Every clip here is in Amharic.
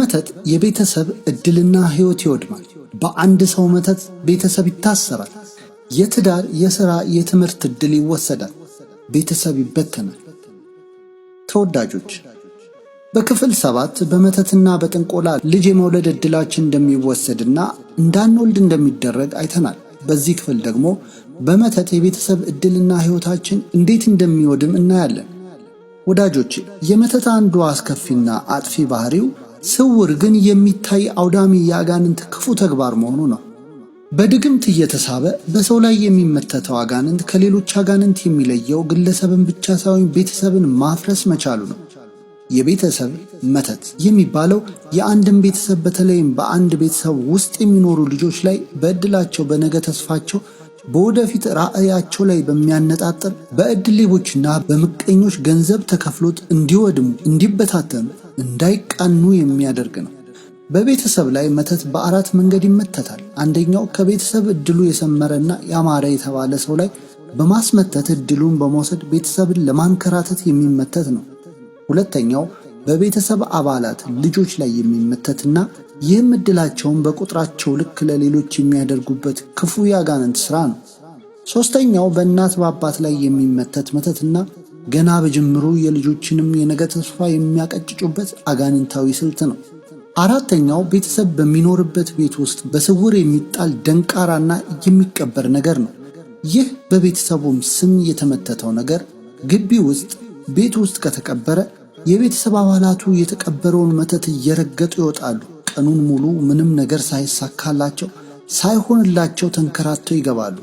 በመተት የቤተሰብ እድልና ህይወት ይወድማል። በአንድ ሰው መተት ቤተሰብ ይታሰራል። የትዳር፣ የሥራ፣ የትምህርት እድል ይወሰዳል። ቤተሰብ ይበተናል። ተወዳጆች፣ በክፍል 7 በመተትና በጥንቆላ ልጅ የመውለድ እድላችን እንደሚወሰድና እንዳንወልድ እንደሚደረግ አይተናል። በዚህ ክፍል ደግሞ በመተት የቤተሰብ እድልና ህይወታችን እንዴት እንደሚወድም እናያለን። ወዳጆች፣ የመተት አንዱ አስከፊና አጥፊ ባህሪው ስውር ግን የሚታይ አውዳሚ የአጋንንት ክፉ ተግባር መሆኑ ነው። በድግምት እየተሳበ በሰው ላይ የሚመተተው አጋንንት ከሌሎች አጋንንት የሚለየው ግለሰብን ብቻ ሳይሆን ቤተሰብን ማፍረስ መቻሉ ነው። የቤተሰብ መተት የሚባለው የአንድን ቤተሰብ በተለይም በአንድ ቤተሰብ ውስጥ የሚኖሩ ልጆች ላይ በእድላቸው፣ በነገ ተስፋቸው፣ በወደፊት ራዕያቸው ላይ በሚያነጣጥር በእድል ሌቦችና በምቀኞች ገንዘብ ተከፍሎት እንዲወድሙ፣ እንዲበታተኑ፣ እንዳይቃኑ የሚያደርግ ነው። በቤተሰብ ላይ መተት በአራት መንገድ ይመተታል። አንደኛው ከቤተሰብ እድሉ የሰመረና ያማረ የተባለ ሰው ላይ በማስመተት እድሉን በመውሰድ ቤተሰብን ለማንከራተት የሚመተት ነው። ሁለተኛው በቤተሰብ አባላት ልጆች ላይ የሚመተትና ይህም እድላቸውን በቁጥራቸው ልክ ለሌሎች የሚያደርጉበት ክፉ የአጋንንት ሥራ ነው። ሦስተኛው በእናት በአባት ላይ የሚመተት መተትና ገና በጅምሩ የልጆችንም የነገ ተስፋ የሚያቀጭጩበት አጋንንታዊ ስልት ነው። አራተኛው ቤተሰብ በሚኖርበት ቤት ውስጥ በስውር የሚጣል ደንቃራና የሚቀበር ነገር ነው። ይህ በቤተሰቡም ስም የተመተተው ነገር ግቢ ውስጥ፣ ቤት ውስጥ ከተቀበረ የቤተሰብ አባላቱ የተቀበረውን መተት እየረገጡ ይወጣሉ። ቀኑን ሙሉ ምንም ነገር ሳይሳካላቸው፣ ሳይሆንላቸው ተንከራተው ይገባሉ።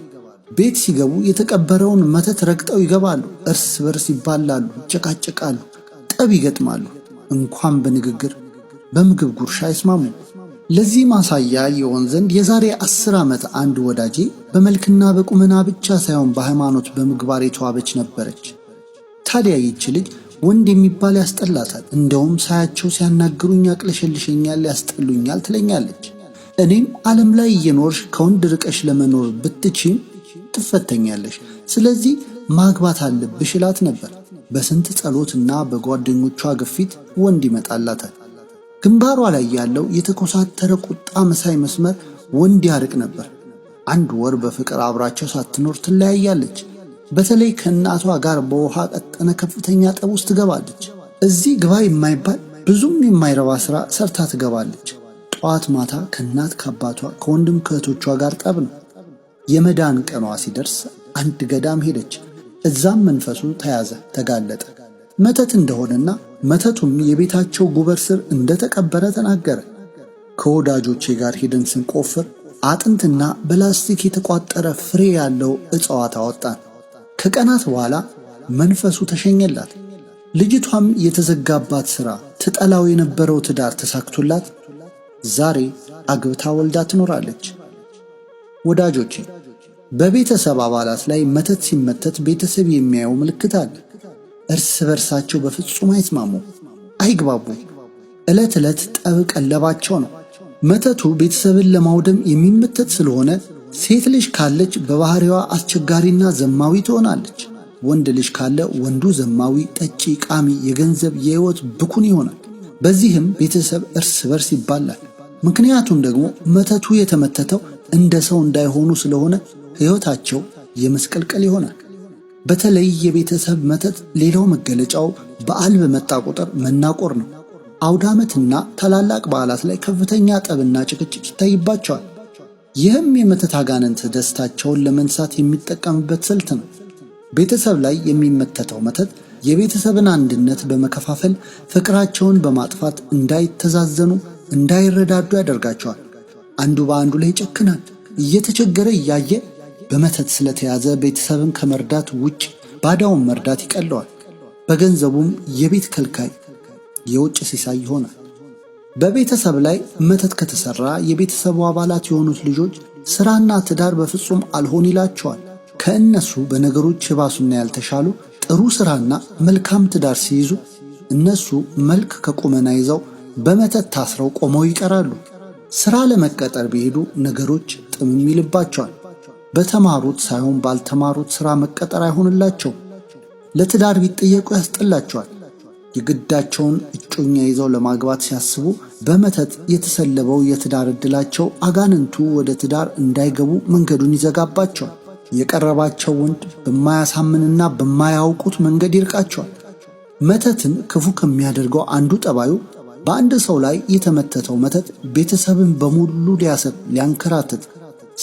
ቤት ሲገቡ የተቀበረውን መተት ረግጠው ይገባሉ። እርስ በርስ ይባላሉ፣ ይጨቃጨቃሉ፣ ጠብ ይገጥማሉ። እንኳን በንግግር በምግብ ጉርሻ አይስማሙ። ለዚህ ማሳያ የሆን ዘንድ የዛሬ 10 ዓመት አንድ ወዳጄ በመልክና በቁመና ብቻ ሳይሆን በሃይማኖት በምግባር የተዋበች ነበረች። ታዲያ ይህች ልጅ ወንድ የሚባል ያስጠላታል። እንደውም ሳያቸው ሲያናግሩኝ ያቅለሸልሸኛል፣ ያስጠሉኛል ትለኛለች። እኔም ዓለም ላይ እየኖርሽ ከወንድ ርቀሽ ለመኖር ብትችም ትፈተኛለሽ፣ ስለዚህ ማግባት አለብሽ እላት ነበር። በስንት ጸሎትና በጓደኞቿ ግፊት ወንድ ይመጣላታል። ግንባሯ ላይ ያለው የተኮሳተረ ቁጣ መሳይ መስመር ወንድ ያርቅ ነበር። አንድ ወር በፍቅር አብራቸው ሳትኖር ትለያያለች። በተለይ ከእናቷ ጋር በውሃ ቀጠነ ከፍተኛ ጠብ ውስጥ ትገባለች። እዚህ ግባ የማይባል ብዙም የማይረባ ሥራ ሰርታ ትገባለች። ጠዋት ማታ ከእናት ከአባቷ ከወንድም ከእህቶቿ ጋር ጠብ ነው። የመዳን ቀኗ ሲደርስ አንድ ገዳም ሄደች። እዛም መንፈሱ ተያዘ፣ ተጋለጠ። መተት እንደሆነና መተቱም የቤታቸው ጉበር ስር እንደተቀበረ ተናገረ። ከወዳጆቼ ጋር ሄደን ስንቆፍር አጥንትና በላስቲክ የተቋጠረ ፍሬ ያለው እጽዋት አወጣን። ከቀናት በኋላ መንፈሱ ተሸኘላት። ልጅቷም የተዘጋባት ሥራ፣ ትጠላው የነበረው ትዳር ተሳክቶላት ዛሬ አግብታ ወልዳ ትኖራለች። ወዳጆቼ፣ በቤተሰብ አባላት ላይ መተት ሲመተት ቤተሰብ የሚያየው ምልክት አለ። እርስ በርሳቸው በፍጹም አይስማሙ፣ አይግባቡ። ዕለት ዕለት ጠብ ቀለባቸው ነው። መተቱ ቤተሰብን ለማውደም የሚመተት ስለሆነ ሴት ልጅ ካለች በባህሪዋ አስቸጋሪና ዘማዊ ትሆናለች። ወንድ ልጅ ካለ ወንዱ ዘማዊ፣ ጠጪ፣ ቃሚ፣ የገንዘብ የሕይወት ብኩን ይሆናል። በዚህም ቤተሰብ እርስ በርስ ይባላል። ምክንያቱም ደግሞ መተቱ የተመተተው እንደ ሰው እንዳይሆኑ ስለሆነ ሕይወታቸው የመስቀልቀል ይሆናል። በተለይ የቤተሰብ መተት ሌላው መገለጫው በዓል በመጣ ቁጥር መናቆር ነው። አውደ ዓመትና ታላላቅ በዓላት ላይ ከፍተኛ ጠብና ጭቅጭቅ ይታይባቸዋል። ይህም የመተት አጋንንት ደስታቸውን ለመንሳት የሚጠቀምበት ስልት ነው። ቤተሰብ ላይ የሚመተተው መተት የቤተሰብን አንድነት በመከፋፈል ፍቅራቸውን በማጥፋት እንዳይተዛዘኑ፣ እንዳይረዳዱ ያደርጋቸዋል። አንዱ በአንዱ ላይ ይጨክናል። እየተቸገረ እያየ በመተት ስለተያዘ ቤተሰብን ከመርዳት ውጭ ባዳውን መርዳት ይቀለዋል። በገንዘቡም የቤት ከልካይ፣ የውጭ ሲሳይ ይሆናል። በቤተሰብ ላይ መተት ከተሰራ የቤተሰቡ አባላት የሆኑት ልጆች ሥራና ትዳር በፍጹም አልሆን ይላቸዋል። ከእነሱ በነገሮች የባሱና ያልተሻሉ ጥሩ ሥራና መልካም ትዳር ሲይዙ እነሱ መልክ ከቁመና ይዘው በመተት ታስረው ቆመው ይቀራሉ። ሥራ ለመቀጠር ቢሄዱ ነገሮች ጥምም ይልባቸዋል። በተማሩት ሳይሆን ባልተማሩት ሥራ መቀጠር አይሆንላቸው። ለትዳር ቢጠየቁ ያስጠላቸዋል። የግዳቸውን እጮኛ ይዘው ለማግባት ሲያስቡ በመተት የተሰለበው የትዳር ዕድላቸው አጋንንቱ ወደ ትዳር እንዳይገቡ መንገዱን ይዘጋባቸዋል። የቀረባቸው ወንድ በማያሳምንና በማያውቁት መንገድ ይርቃቸዋል። መተትን ክፉ ከሚያደርገው አንዱ ጠባዩ በአንድ ሰው ላይ የተመተተው መተት ቤተሰብን በሙሉ ሊያንከራትት፣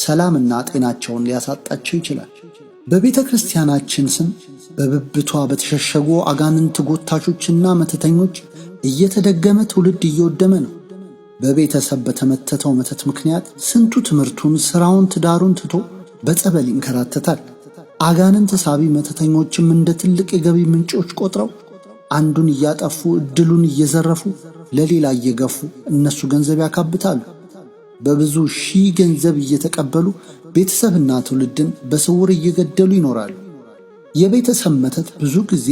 ሰላምና ጤናቸውን ሊያሳጣቸው ይችላል። በቤተ ክርስቲያናችን ስም በብብቷ በተሸሸጉ አጋንንት ጎታቾችና መተተኞች እየተደገመ ትውልድ እየወደመ ነው። በቤተሰብ በተመተተው መተት ምክንያት ስንቱ ትምህርቱን፣ ሥራውን፣ ትዳሩን ትቶ በጸበል ይንከራተታል። አጋንንት ሳቢ መተተኞችም እንደ ትልቅ የገቢ ምንጮች ቆጥረው አንዱን እያጠፉ ዕድሉን እየዘረፉ ለሌላ እየገፉ እነሱ ገንዘብ ያካብታሉ። በብዙ ሺህ ገንዘብ እየተቀበሉ ቤተሰብና ትውልድን በስውር እየገደሉ ይኖራሉ። የቤተሰብ መተት ብዙ ጊዜ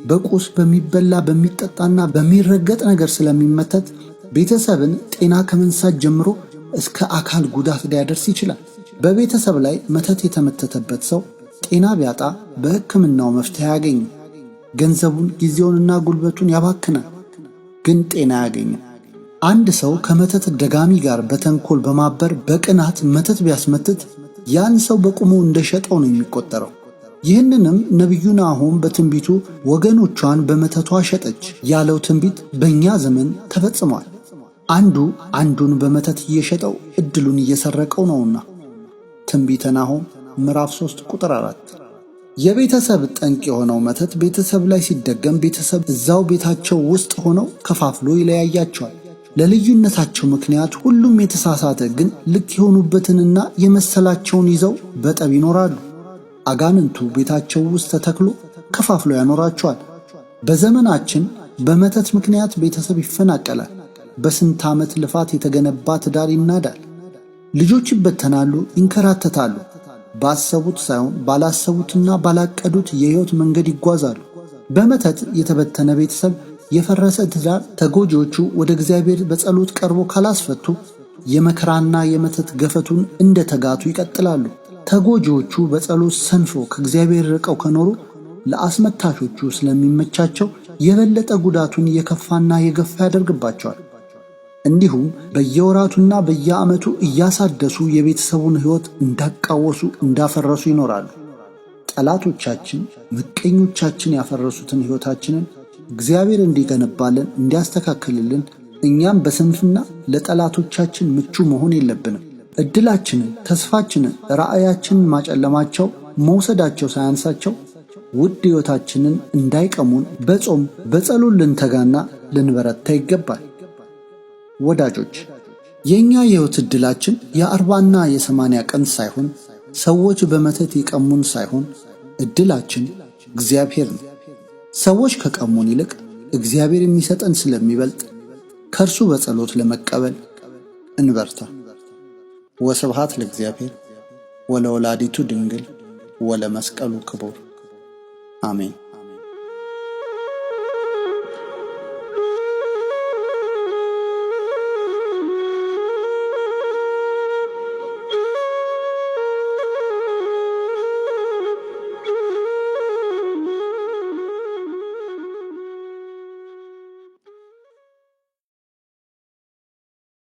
በቁስ በሚበላ በሚጠጣና በሚረገጥ ነገር ስለሚመተት ቤተሰብን ጤና ከመንሳት ጀምሮ እስከ አካል ጉዳት ሊያደርስ ይችላል። በቤተሰብ ላይ መተት የተመተተበት ሰው ጤና ቢያጣ በሕክምናው መፍትሄ አያገኝም። ገንዘቡን፣ ጊዜውንና ጉልበቱን ያባክናል፣ ግን ጤና አያገኝም። አንድ ሰው ከመተት ደጋሚ ጋር በተንኮል በማበር በቅናት መተት ቢያስመትት ያን ሰው በቁሙ እንደሸጠው ነው የሚቆጠረው። ይህንንም ነቢዩ ናሆም በትንቢቱ ወገኖቿን በመተቷ ሸጠች ያለው ትንቢት በእኛ ዘመን ተፈጽሟል። አንዱ አንዱን በመተት እየሸጠው ዕድሉን እየሰረቀው ነውና። ትንቢተ ናሆም ምዕራፍ 3 ቁጥር 4። የቤተሰብ ጠንቅ የሆነው መተት ቤተሰብ ላይ ሲደገም ቤተሰብ እዛው ቤታቸው ውስጥ ሆነው ከፋፍሎ ይለያያቸዋል። ለልዩነታቸው ምክንያት ሁሉም የተሳሳተ ግን ልክ የሆኑበትንና የመሰላቸውን ይዘው በጠብ ይኖራሉ። አጋንንቱ ቤታቸው ውስጥ ተተክሎ ከፋፍሎ ያኖራቸዋል። በዘመናችን በመተት ምክንያት ቤተሰብ ይፈናቀላል። በስንት ዓመት ልፋት የተገነባ ትዳር ይናዳል። ልጆች ይበተናሉ፣ ይንከራተታሉ። ባሰቡት ሳይሆን ባላሰቡትና ባላቀዱት የሕይወት መንገድ ይጓዛሉ። በመተት የተበተነ ቤተሰብ፣ የፈረሰ ትዳር ተጎጂዎቹ ወደ እግዚአብሔር በጸሎት ቀርቦ ካላስፈቱ የመከራና የመተት ገፈቱን እንደ ተጋቱ ይቀጥላሉ። ተጎጂዎቹ በጸሎት ሰንፎ ከእግዚአብሔር ርቀው ከኖሩ ለአስመታቾቹ ስለሚመቻቸው የበለጠ ጉዳቱን የከፋና የገፋ ያደርግባቸዋል። እንዲሁም በየወራቱና በየዓመቱ እያሳደሱ የቤተሰቡን ሕይወት እንዳቃወሱ እንዳፈረሱ ይኖራሉ። ጠላቶቻችን፣ ምቀኞቻችን ያፈረሱትን ሕይወታችንን እግዚአብሔር እንዲገነባልን፣ እንዲያስተካክልልን እኛም በስንፍና ለጠላቶቻችን ምቹ መሆን የለብንም። ዕድላችንን፣ ተስፋችንን፣ ራእያችንን ማጨለማቸው መውሰዳቸው ሳያንሳቸው ውድ ሕይወታችንን እንዳይቀሙን በጾም በጸሎት ልንተጋና ልንበረታ ይገባል። ወዳጆች፣ የኛ የሕይወት ዕድላችን የ40ና የ80 ቀን ሳይሆን ሰዎች በመተት የቀሙን ሳይሆን ዕድላችን እግዚአብሔር ነው። ሰዎች ከቀሙን ይልቅ እግዚአብሔር የሚሰጠን ስለሚበልጥ ከእርሱ በጸሎት ለመቀበል እንበርታ። ወስብሐት ለእግዚአብሔር ወለወላዲቱ ድንግል ወለመስቀሉ ክቡር አሜን።